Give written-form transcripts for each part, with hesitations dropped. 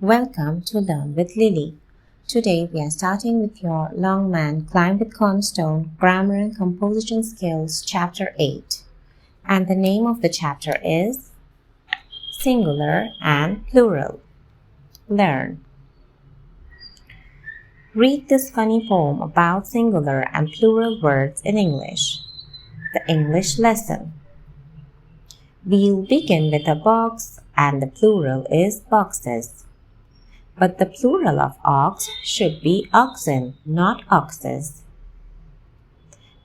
Welcome to Learn with Lili. Today we are starting with your Long Man Climb with Cornerstone Grammar and Composition Skills Chapter 8. And the name of the chapter is Singular and Plural. Learn. Read this funny poem about singular and plural words in English. The English lesson. We'll begin with a box and the plural is boxes. But the plural of ox should be oxen, not oxes.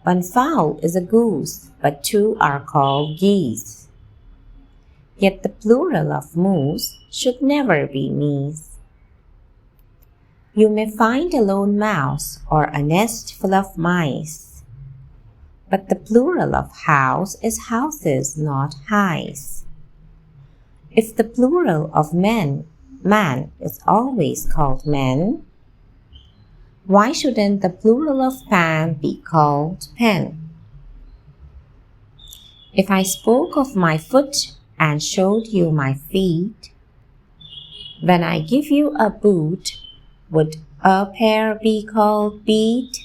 One fowl is a goose, but two are called geese. Yet the plural of moose should never be meese. You may find a lone mouse or a nest full of mice. But the plural of house is houses, not highs. If the plural of man is always called men, why shouldn't the plural of pan be called pen? If I spoke of my foot and showed you my feet, when I give you a boot, would a pair be called beat?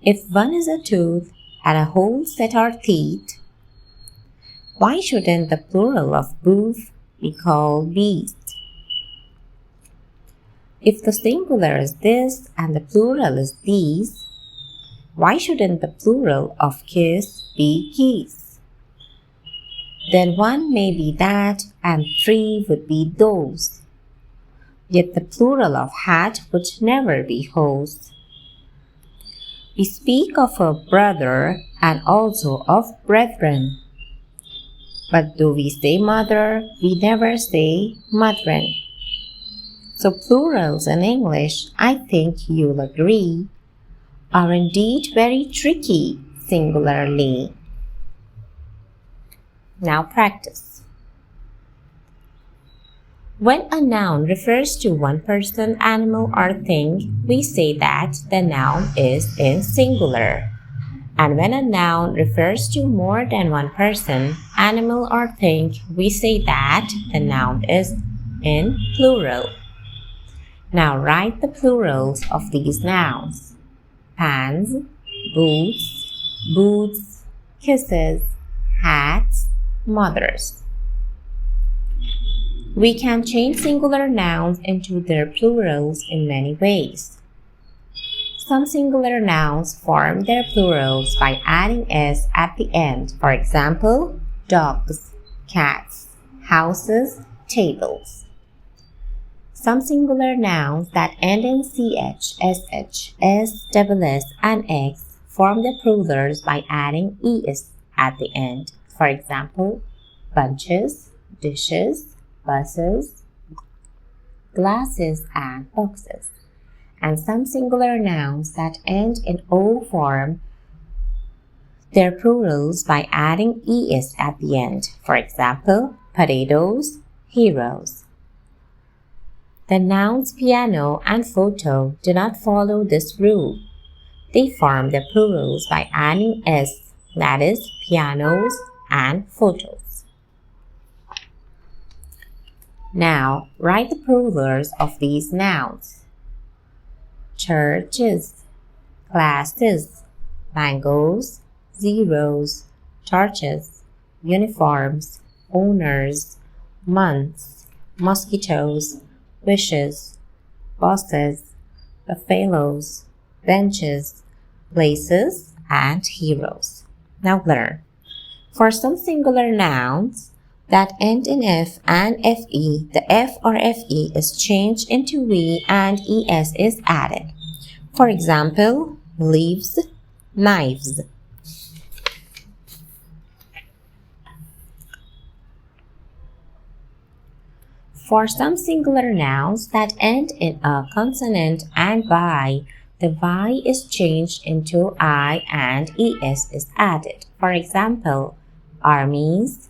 If one is a tooth and a whole set are teeth, why shouldn't the plural of booth be called beast? If the singular is this and the plural is these, why shouldn't the plural of kiss be keys? Then one may be that and three would be those. Yet the plural of hat would never be hose. We speak of a brother and also of brethren. But do we say mother, we never say motheren. So plurals in English, I think you'll agree, are indeed very tricky singularly. Now practice. When a noun refers to one person, animal, or thing, we say that the noun is in singular. And when a noun refers to more than one person, animal, or thing, we say that the noun is in plural. Now write the plurals of these nouns. Pans, boots, kisses, hats, mothers. We can change singular nouns into their plurals in many ways. Some singular nouns form their plurals by adding s at the end. For example, dogs, cats, houses, tables. Some singular nouns that end in ch, sh, s, s, and x form their plurals by adding es at the end. For example, bunches, dishes, buses, glasses, and boxes. And some singular nouns that end in o form their plurals by adding es at the end. For example, potatoes, heroes. The nouns piano and photo do not follow this rule. They form their plurals by adding s, that is, pianos and photos. Now, write the plurals of these nouns. Churches, classes, mangoes, zeros, torches, uniforms, owners, months, mosquitoes, wishes, bosses, buffaloes, benches, places, and heroes. Now learn. For some singular nouns that end in f and fe, the f or fe is changed into v and es is added. For example, leaves, knives. For some singular nouns that end in a consonant and y, the y is changed into I and es is added. For example, armies,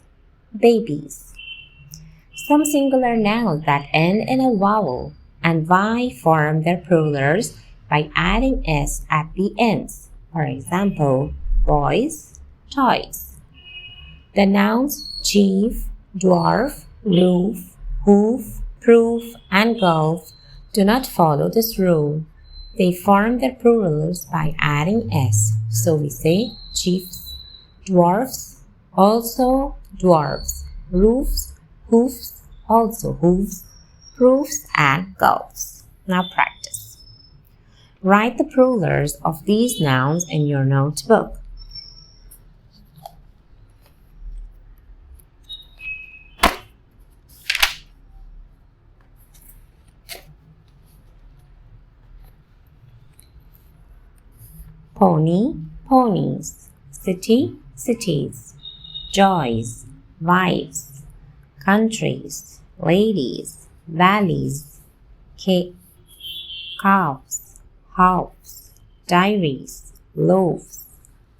babies. Some singular nouns that end in a vowel and y form their plurals by adding s at the ends. For example, boys, toys. The nouns chief, dwarf, roof, hoof, proof, and golf do not follow this rule. They form their plurals by adding s. So we say chiefs, dwarfs, also dwarves, roofs, hoofs, also hooves, proofs, and golfs. Now practice. Write the plurals of these nouns in your notebook. Pony, ponies. City, cities. Joys, wives. Countries, ladies. Valleys, calves, house. Diaries, loaves.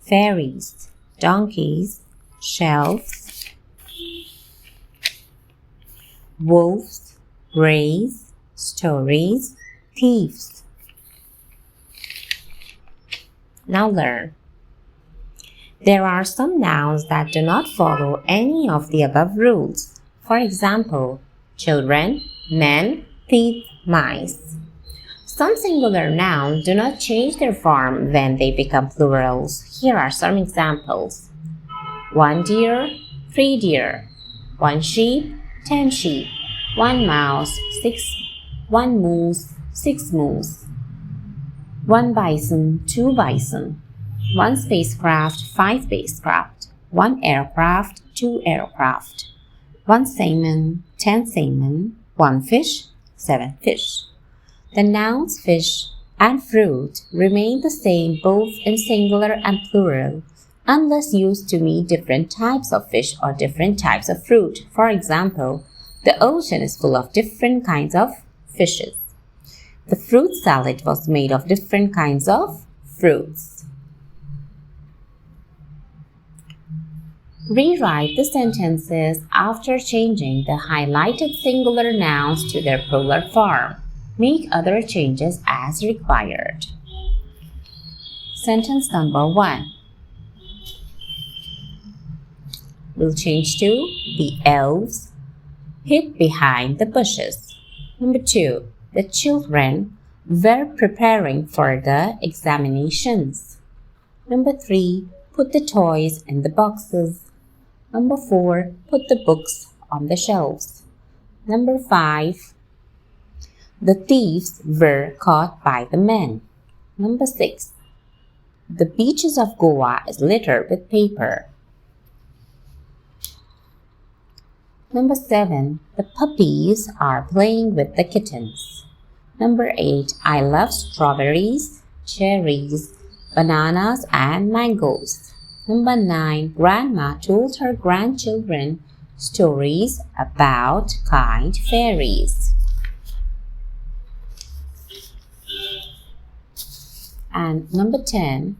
Fairies, donkeys. Shelves, wolves, rays. Stories, thieves. Now learn. There are some nouns that do not follow any of the above rules. For example, children, men, teeth, mice. Some singular nouns do not change their form when they become plurals. Here are some examples. 1 deer, 3 deer. 1 sheep, 10 sheep. 1 mouse, 6. 1 moose, 6 moose. 1 bison, 2 bison. 1 spacecraft, 5 spacecraft. 1 aircraft, 2 aircraft. 1 salmon, 10 salmon. 1 fish, 7 fish. The nouns fish and fruit remain the same both in singular and plural, unless used to mean different types of fish or different types of fruit. For example, the ocean is full of different kinds of fishes. The fruit salad was made of different kinds of fruits. Rewrite the sentences after changing the highlighted singular nouns to their plural form. Make other changes as required. Sentence number 1. We'll change to the elves hid behind the bushes. Number 2. The children were preparing for the examinations. Number 3. Put the toys in the boxes. Number 4. Put the books on the shelves. Number 5. The thieves were caught by the men. Number 6. The beaches of Goa is littered with paper. Number 7. The puppies are playing with the kittens. Number 8. I love strawberries, cherries, bananas, and mangoes. Number 9. Grandma told her grandchildren stories about kind fairies. And number 10.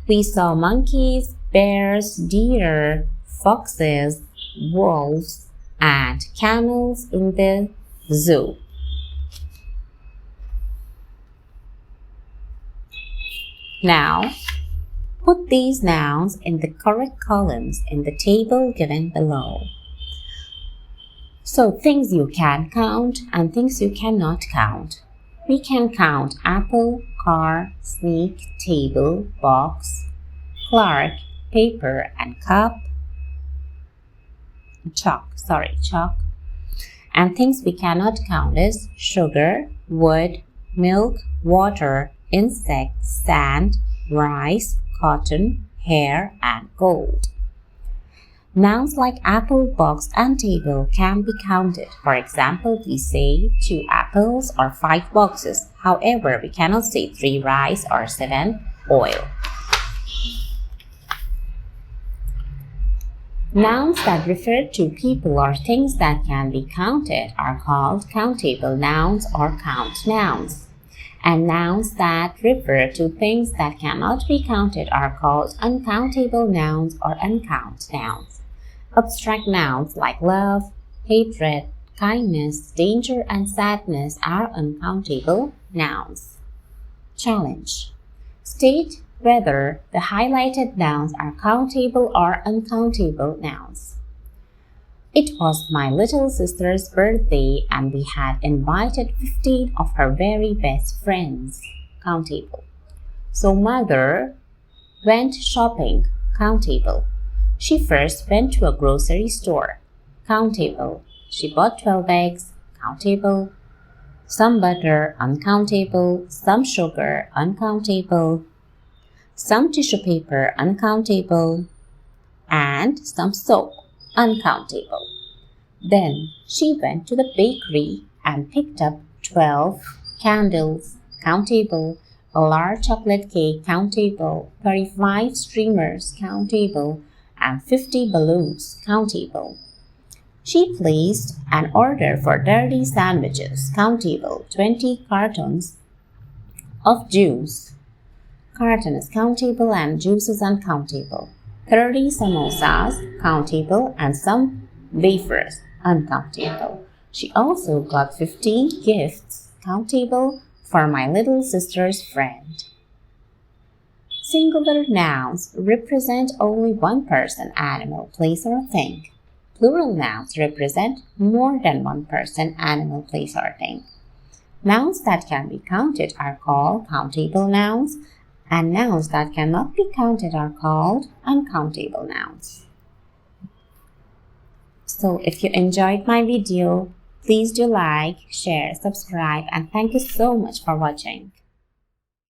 We saw monkeys, bears, deer, foxes, wolves, and camels in the zoo. Now, put these nouns in the correct columns in the table given below. So, things you can count and things you cannot count. We can count apple, car, snake, table, box, clerk, paper, and cup. Chalk. And things we cannot count is sugar, wood, milk, water, insects, sand, rice, cotton, hair, and gold. Nouns like apple, box, and table can be counted. For example, we say 2 apples or 5 boxes. However, we cannot say 3 rice or 7 oil. Nouns that refer to people or things that can be counted are called countable nouns or count nouns. And nouns that refer to things that cannot be counted are called uncountable nouns or uncount nouns. Abstract nouns like love, hatred, kindness, danger, and sadness are uncountable nouns. Challenge. State whether the highlighted nouns are countable or uncountable nouns. It was my little sister's birthday and we had invited 15 of her very best friends. Countable. So mother went shopping. Countable. She first went to a grocery store. Countable. She bought 12 eggs. Countable. Some butter. Uncountable. Some sugar. Uncountable. Some tissue paper. Uncountable. And some soap. Uncountable. Then she went to the bakery and picked up 12 candles. Countable. A large chocolate cake. Countable. 35 streamers. Countable. And 50 balloons. Countable. She placed an order for 30 sandwiches. Countable. 20 cartons of juice. Carton is countable and juice is uncountable. 30 samosas. Countable. And some wafers. Uncountable. She also got 15 gifts. Countable. For my little sister's friend. Singular nouns represent only one person, animal, place, or thing. Plural nouns represent more than one person, animal, place, or thing. Nouns that can be counted are called countable nouns, and nouns that cannot be counted are called uncountable nouns. So if you enjoyed my video, please do like, share, subscribe, and thank you so much for watching.